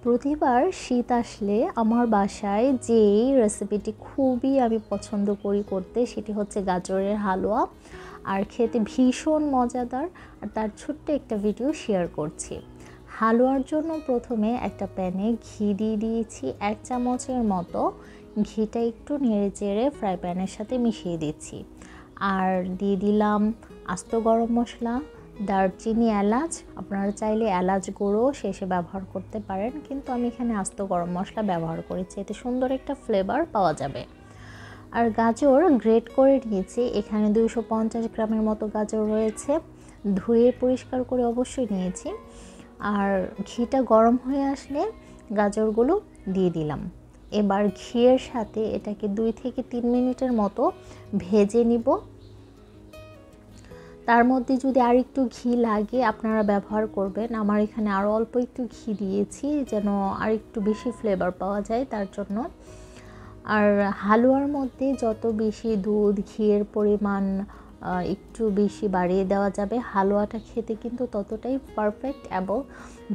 প্রতিবার শীত আসলে আমার বাসায় যেই রেসিপিটি খুবই আমি পছন্দ করি করতে সেটি হচ্ছে গাজরের হালুয়া। আর খেতে ভীষণ মজাদার। আর তার ছোট্ট একটা ভিডিও শেয়ার করছি। হালুয়ার জন্য প্রথমে একটা প্যানে ঘি দিয়ে দিয়েছি 1 চামচের মতো। ঘিটা একটু নেড়ে চেড়ে ফ্রাই প্যানের সাথে মিশিয়ে দিচ্ছি। আর দিয়ে দিলাম আস্ত গরম মশলা, দারচিনি, এলাচ। আপনারা চাইলে এলাচ গুঁড়ো শেষে ব্যবহার করতে পারেন, কিন্তু আমি এখানে আস্ত গরম মশলা ব্যবহার করেছি, এতে সুন্দর একটা ফ্লেভার পাওয়া যাবে। আর গাজর গ্রেট করে নিয়েছি, এখানে 250 গ্রামের মতো গাজর রয়েছে। ধুয়ে পরিষ্কার করে অবশ্যই নিয়েছি। আর ঘিটা গরম হয়ে আসলে গাজরগুলো দিয়ে দিলাম। এবার ঘিয়ের সাথে এটাকে 2 থেকে 3 মিনিটের মতো ভেজে নিব। তার মধ্যে যদি আর একটু ঘি লাগে আপনারা ব্যবহার করবেন। আমার এখানে আরও অল্প একটু ঘি দিয়েছি যেন আর একটু বেশি ফ্লেভার পাওয়া যায় তার জন্য। আর হালুয়ার মধ্যে যত বেশি দুধ ঘিয়ের পরিমাণ একটু বেশি বাড়িয়ে দেওয়া যাবে, হালুয়াটা খেতে কিন্তু ততটাই পারফেক্ট এবং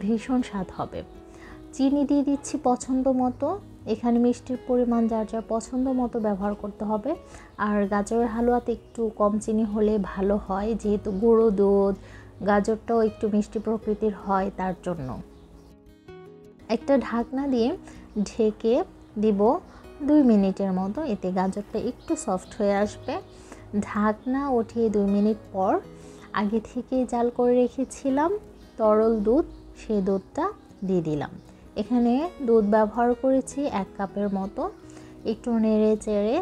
ভীষণ স্বাদ হবে। চিনি দিয়ে দিচ্ছি পছন্দ মতো। এখানে মিষ্টির পরিমাণ যার যার পছন্দ মতো ব্যবহার করতে হবে। আর গাজরের হালুয়াতে একটু কম চিনি হলে ভালো হয়, যেহেতু গুঁড়ো দুধ, গাজরটাও একটু মিষ্টি প্রকৃতির হয় তার জন্য। একটা ঢাকনা দিয়ে ঢেকে দিব 2 মিনিটের মতো, এতে গাজরটা একটু সফট হয়ে আসবে। ঢাকনা উঠিয়ে 2 মিনিট পর আগে থেকে জাল করে রেখেছিলাম তরল দুধ, সেই দুধটা দিয়ে দিলাম। এখানে দুধ ব্যবহার করেছি 1 কাপের মতো। একটু নেড়ে চেড়ে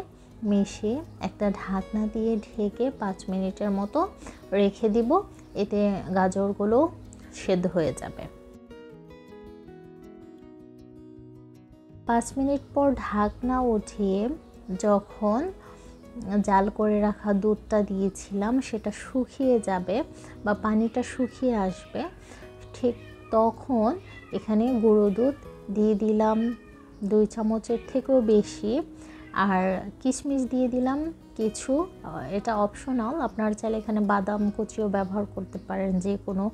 মিশিয়ে একটা ঢাকনা দিয়ে ঢেকে 5 মিনিটের মতো রেখে দিব, এতে গাজরগুলো সেদ্ধ হয়ে যাবে। 5 মিনিট পর ঢাকনা উঠিয়ে যখন জাল করে রাখা দুধটা দিয়েছিলাম সেটা শুকিয়ে যাবে বা পানিটা শুকিয়ে আসবে, ঠিক তখন এখানে গুঁড়ো দুধ দিয়ে দিলাম 2 চামচের থেকেও বেশি। আর কিশমিশ দিয়ে দিলাম কিছু, এটা অপশনাল, আপনারা চাইলে এখানে বাদাম কুচিও ব্যবহার করতে পারেন, যে কোনো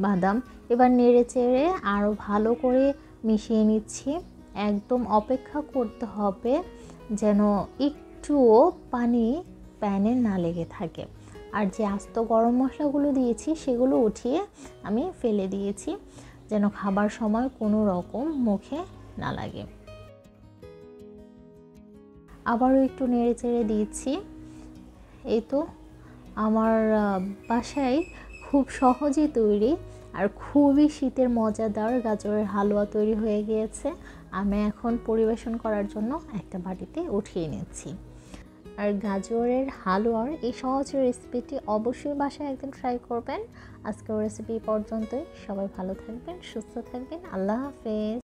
বাদাম। এবার নেড়ে চেড়ে আরও ভালো করে মিশিয়ে নিচ্ছি। একদম অপেক্ষা করতে হবে যেন একটুও পানি প্যানে না লেগে থাকে। আর যে আস্ত গরম মশলাগুলো দিয়েছি সেগুলো উঠিয়ে আমি ফেলে দিয়েছি, যেন খাবার সময় কোনো রকম মুখে না লাগে। আবারও একটু নেড়ে চেড়ে দিয়েছি। এই তো আমার বাসায় খুব সহজে তৈরি আর খুবই শীতের মজাদার গাজরের হালুয়া তৈরি হয়ে গিয়েছে। আমি এখন পরিবেশন করার জন্য একটা বাটিতে উঠিয়ে নিচ্ছি। আর গাজরের হালুয়ার এই সহজ রেসিপিটি অবশ্যই বাসায় একদিন ট্রাই করবেন। আজকের রেসিপি পর্যন্তই। সবাই ভালো থাকবেন, সুস্থ থাকবেন। আল্লাহ হাফেজ।